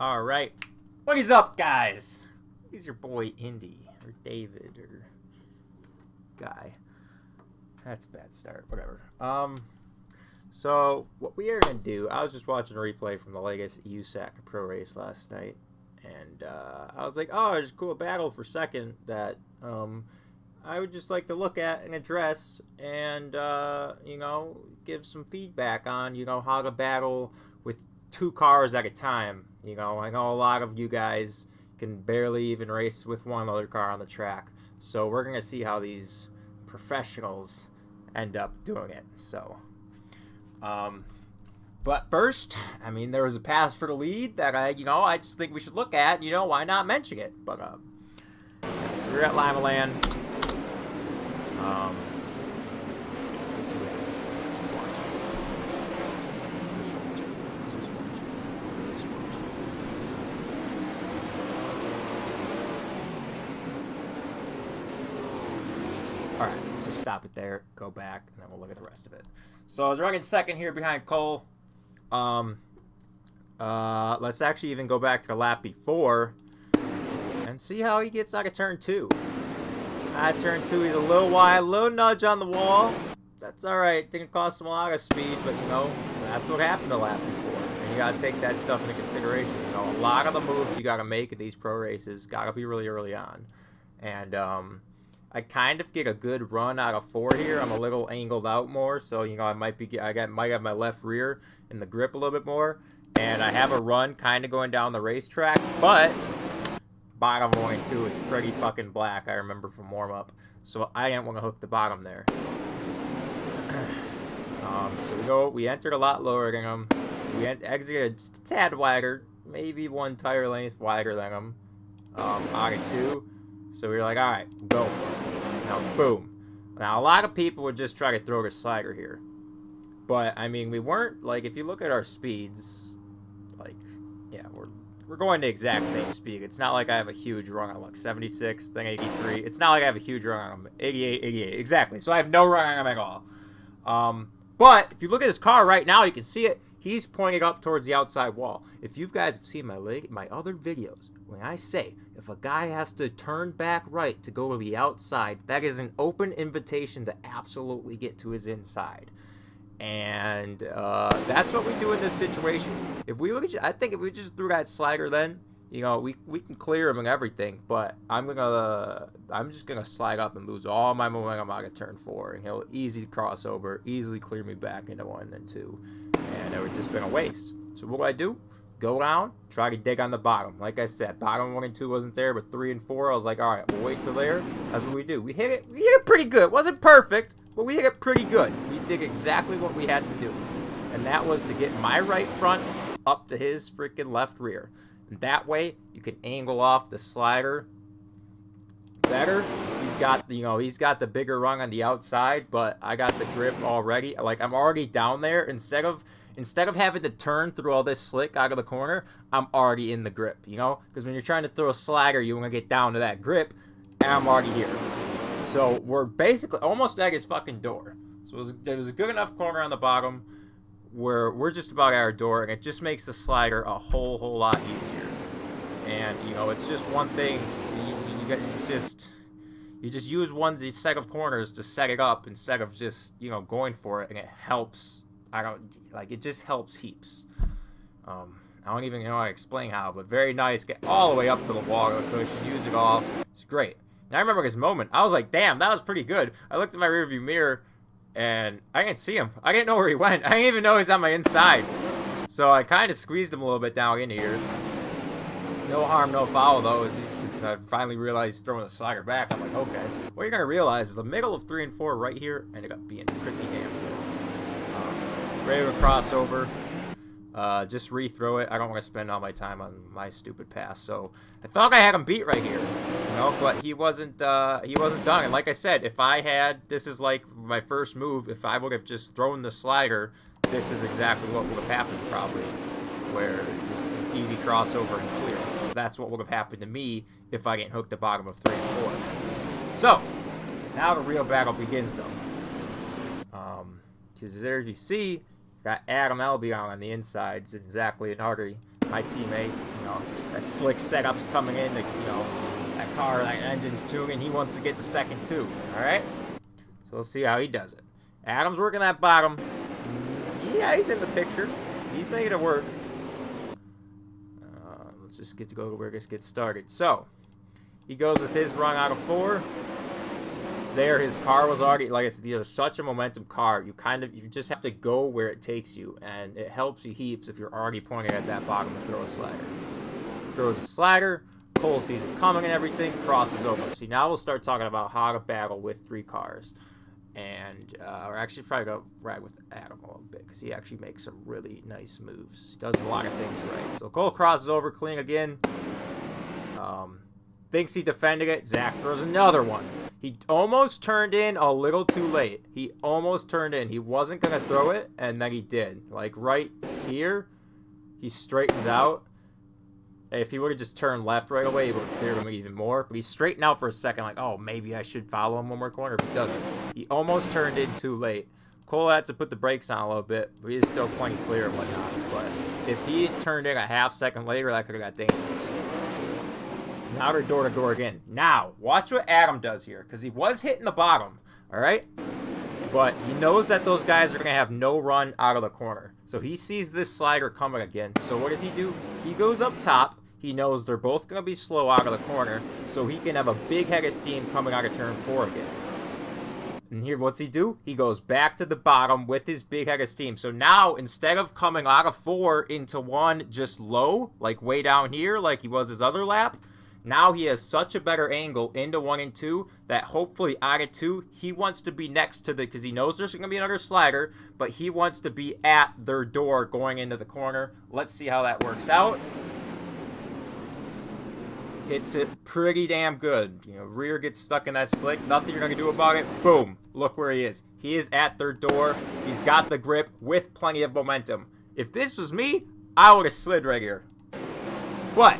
Alright. What is up, guys? He's your boy, Indy, or David, or Guy. That's a bad start. Whatever. So, what we are going to do, I was just watching a replay from the Legacy USAC Pro Race last night, and I was like, oh, there's a cool battle for second that I would just like to look at and address and, give some feedback on, how to battle with two cars at a time. I know a lot of you guys can barely even race with one other car on the track. So we're going to see how these professionals end up doing it. So, but first, there was a pass for the lead that I just think we should look at. Why not mention it? But, so we're at Lima Land. Alright, let's just stop it there, go back, and then we'll look at the rest of it. So I was running second here behind Cole. Let's actually even go back to the lap before and see how he gets out of turn 2. At turn 2, he's a little wide, a little nudge on the wall. That's alright, didn't cost him a lot of speed, but that's what happened the lap before. And you gotta take that stuff into consideration. A lot of the moves you gotta make at these pro races gotta be really early on. And, I kind of get a good run out of 4 here. I'm a little angled out more, so I might have my left rear in the grip a little bit more, and I have a run kind of going down the racetrack. But bottom 1 and 2 is pretty fucking black. I remember from warm up, so I didn't want to hook the bottom there. So we entered a lot lower than them. We exited a tad wider, maybe 1 tire length wider than them. Out of 2. So we were like, alright, go for it. Now, boom. Now, a lot of people would just try to throw the slider here. But, we weren't, if you look at our speeds, we're going the exact same speed. It's not like I have a huge run on, 76, then 83. It's not like I have a huge run on 88, 88. Exactly. So I have no run on him at all. But, if you look at his car right now, you can see it. He's pointing up towards the outside wall. If you guys have seen my other videos, when I say if a guy has to turn back right to go to the outside, that is an open invitation to absolutely get to his inside. And that's what we do in this situation. I think if we just threw that slider, then we can clear him and everything. But I'm just gonna slide up and lose all my momentum out of turn 4, and he'll easily cross over, easily clear me back into 1 and 2. And it would just been a waste. So what do I do? Go down, try to dig on the bottom. Like I said, bottom 1 and 2 wasn't there, but 3 and 4, I was like, all right, we'll wait till there. That's what we do. We hit it pretty good. It wasn't perfect, but we hit it pretty good. We did exactly what we had to do. And that was to get my right front up to his freaking left rear. And that way, you can angle off the slider better. He's got the bigger rung on the outside, but I got the grip already. I'm already down there. Instead of having to turn through all this slick out of the corner, I'm already in the grip, because when you're trying to throw a slider, you want to get down to that grip, and I'm already here. So we're basically almost at his fucking door. So it was a good enough corner on the bottom where we're just about at our door, and it just makes the slider a whole lot easier. And it's just one thing. You just use one set of corners to set it up instead of just going for it, and it helps. It just helps heaps. I don't even know how to explain how, but very nice. Get all the way up to the wall of the cushion, use it all. It's great. And I remember this moment. I was like, damn, that was pretty good. I looked at my rearview mirror, and I didn't see him. I didn't know where he went. I didn't even know he was on my inside. So I kind of squeezed him a little bit down in here. No harm, no foul, though. I finally realized he's throwing the slider back. I'm like, okay. What you're going to realize is the middle of 3 and 4 right here ended up being pretty damn good. Ready to cross over. Just rethrow it. I don't want to spend all my time on my stupid pass. So I thought I had him beat right here. But he wasn't done. And like I said, if I had, this is like my first move, if I would have just thrown the slider, this is exactly what would have happened probably. Where just an easy crossover and clear. That's what would have happened to me if I didn't hook the bottom of 3 and 4. So, now the real battle begins though. Because there you see, got Adam Albion on the insides and Zach Leonardi my teammate. You know, that slick setup's coming in. You know, that car, that engine's tuning. He wants to get the second too. All right. So we'll see how he does it. Adam's working that bottom. Yeah, he's in the picture. He's making it work. Let's just get to go to where this gets started. So he goes with his run out of 4. It's there. His car was already, like I said, these are such a momentum car. You just have to go where it takes you, and it helps you heaps if you're already pointing at that bottom to throw a slider. Throws a slider. Cole sees it coming and everything, crosses over. See, now we'll start talking about how to battle with 3 cars. And we're actually probably going to ride with Adam a little bit because he actually makes some really nice moves. He does a lot of things right. So Cole crosses over clean again. Thinks he defended it. Zach throws another one. He almost turned in a little too late. He almost turned in. He wasn't going to throw it, and then he did. Like right here, he straightens out. If he would have just turned left right away, he would have cleared him even more. But he straightened out for a second like, oh, maybe I should follow him one more corner. But he doesn't. He almost turned in too late. Cole had to put the brakes on a little bit, but he is still plenty clear and whatnot. But if he had turned in a half second later, that could have got dangerous. Now they're door to door again. Now, watch what Adam does here, because he was hitting the bottom, all right? But he knows that those guys are going to have no run out of the corner. So he sees this slider coming again. So what does he do? He goes up top. He knows they're both going to be slow out of the corner, so he can have a big head of steam coming out of turn 4 again. And here, what's he do? He goes back to the bottom with his big head of steam. So now, instead of coming out of 4 into 1 just low, like way down here, like he was his other lap, now he has such a better angle into 1 and 2 that hopefully out of 2, he wants to be next to the, because he knows there's going to be another slider, but he wants to be at their door going into the corner. Let's see how that works out. Hits it pretty damn good. You know, rear gets stuck in that slick. Nothing you're going to do about it. Boom. Look where he is. He is at their door. He's got the grip with plenty of momentum. If this was me, I would have slid right here. But,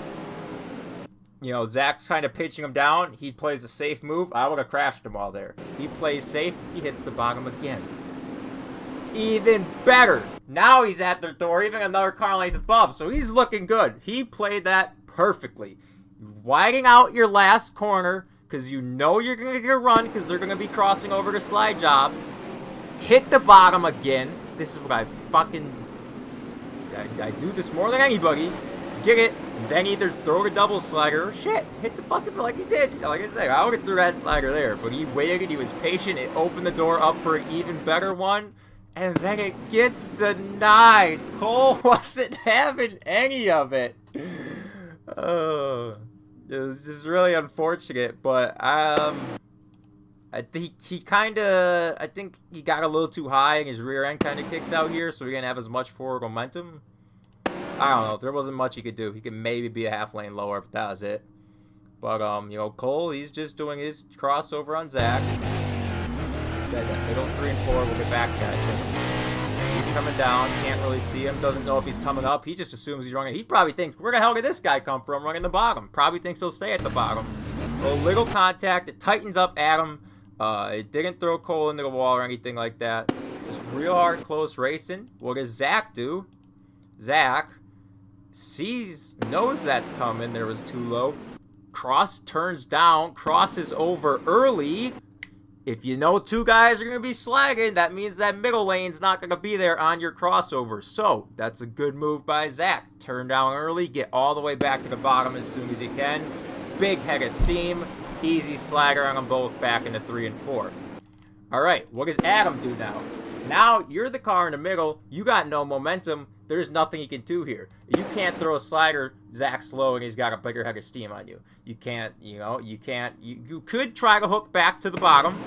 you know, Zach's kind of pitching him down. He plays a safe move. I would have crashed him all there. He plays safe. He hits the bottom again. Even better. Now he's at their door. Even another car length above. So he's looking good. He played that perfectly. Widening out your last corner because you know you're going to get a run because they're going to be crossing over to slide job. Hit the bottom again. This is what I do this more than anybody. Get it, and then either throw the double slider or shit. Hit the fucking like he did. Like I said, I would have threw that slider there. But he waited, he was patient. It opened the door up for an even better one. And then it gets denied. Cole wasn't having any of it. It was just really unfortunate, but I think he got a little too high and his rear end kind of kicks out here, so he didn't have as much forward momentum. I don't know. There wasn't much he could do. He could maybe be a half lane lower, but that was it. But, you know, Cole, he's just doing his crossover on Zach. He said that middle 3 and 4 will get back at him. He's coming down, can't really see him, doesn't know if he's coming up. He just assumes he's running. He probably thinks, where the hell did this guy come from running the bottom? Probably thinks he'll stay at the bottom. A little contact, it tightens up Adam. It didn't throw Cole into the wall or anything like that. Just real hard, close racing. What does Zach do? Zach knows that's coming. There was too low. Turns down, crosses over early. If you know 2 guys are going to be slagging, that means that middle lane's not going to be there on your crossover. So, that's a good move by Zach. Turn down early, get all the way back to the bottom as soon as you can. Big head of steam. Easy slagger on them both back into 3 and 4. Alright, what does Adam do now? Now, you're the car in the middle. You got no momentum. There's nothing you can do here. You can't throw a slider, Zach's slow, and he's got a bigger head of steam on you. You can't, you could try to hook back to the bottom.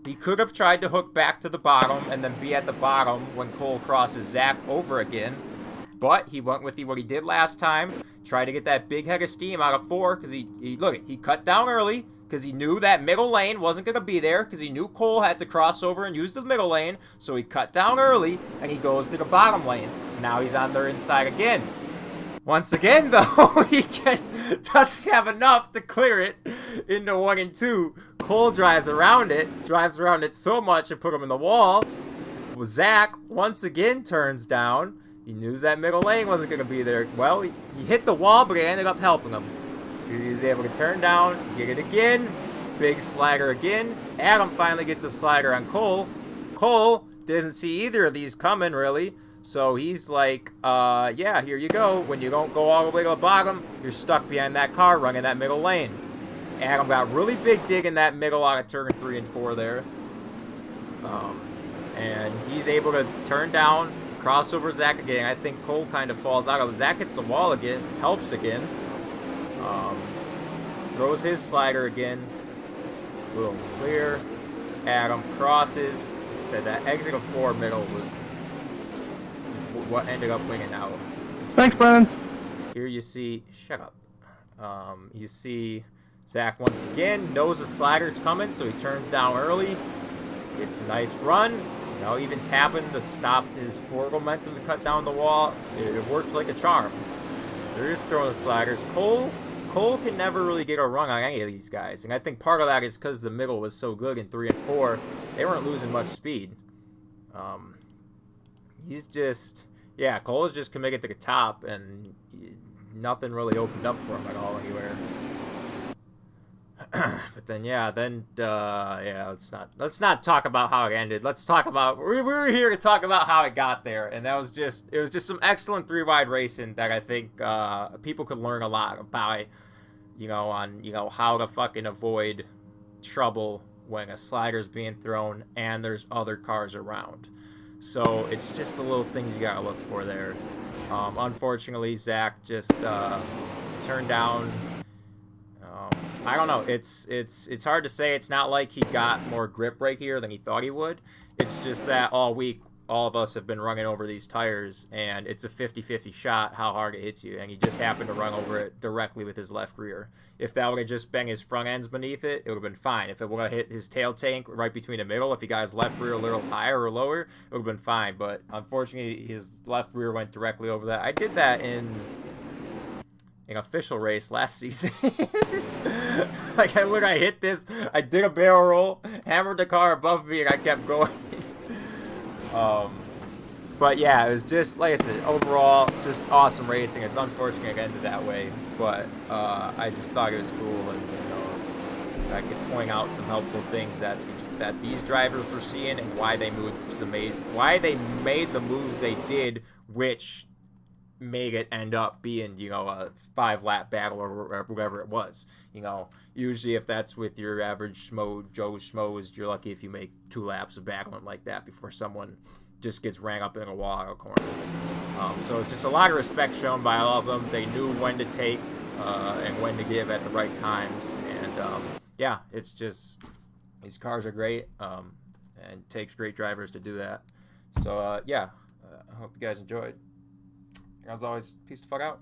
He could have tried to hook back to the bottom and then be at the bottom when Cole crosses Zach over again. But he went with what he did last time. Tried to get that big head of steam out of 4 because he cut down early. Because he knew that middle lane wasn't going to be there. Because he knew Cole had to cross over and use the middle lane. So he cut down early. And he goes to the bottom lane. Now he's on their inside again. Once again, though, he doesn't have enough to clear it into 1 and 2. Cole drives around it so much and put him in the wall. Zach once again turns down. He knew that middle lane wasn't going to be there. Well, he hit the wall, but it ended up helping him. He was able to turn down, get it again. Big slider again. Adam finally gets a slider on Cole. Cole doesn't see either of these coming, really. So he's like, yeah, here you go. When you don't go all the way to the bottom, you're stuck behind that car running that middle lane. Adam got really big dig in that middle out of turn 3 and 4 there. And he's able to turn down, cross over Zach again. I think Cole kind of falls out of it. Zach hits the wall again, helps again. Throws his slider again. Boom, clear. Adam crosses. Said that exit of 4 middle was what ended up winning out. Thanks, Brennan. Here you see, shut up. You see Zach once again knows the slider's coming, so he turns down early. Gets a nice run. You know, even tapping to stop his forward momentum to cut down the wall. It works like a charm. They're just throwing the sliders. Cole can never really get a run on any of these guys, and I think part of that is because the middle was so good in 3 and 4. They weren't losing much speed. He's just, yeah, Cole is just committed to the top, and nothing really opened up for him at all anywhere. But then, yeah, let's not talk about how it ended. Let's talk about, we were here to talk about how it got there, and it was just some excellent 3-wide racing that I think people could learn a lot about, on how to fucking avoid trouble when a slider's being thrown and there's other cars around. So it's just the little things you gotta look for there. Unfortunately, Zach just turned down. I don't know. It's hard to say. It's not like he got more grip right here than he thought he would. It's just that all week, all of us have been running over these tires, and it's a 50-50 shot how hard it hits you, and he just happened to run over it directly with his left rear. If that would have just been his front ends beneath it, it would have been fine. If it would have hit his tail tank right between the middle, if he got his left rear a little higher or lower, it would have been fine. But unfortunately, his left rear went directly over that. I did that in an official race last season. Like, I hit this, I did a barrel roll, hammered the car above me, and I kept going. But yeah, it was just, like I said, overall, just awesome racing. It's unfortunate it ended that way, but I just thought it was cool, and I could point out some helpful things that these drivers were seeing and why they made the moves they did, which made it end up being, a 5-lap battle or whatever it was. Usually if that's with your average Joe Schmoes, you're lucky if you make 2 laps of battling like that before someone just gets ran up in a wall out of corner. So it's just a lot of respect shown by all of them. They knew when to take and when to give at the right times. And yeah, it's just, these cars are great, and it takes great drivers to do that. So yeah, I hope you guys enjoyed. As always, peace the fuck out.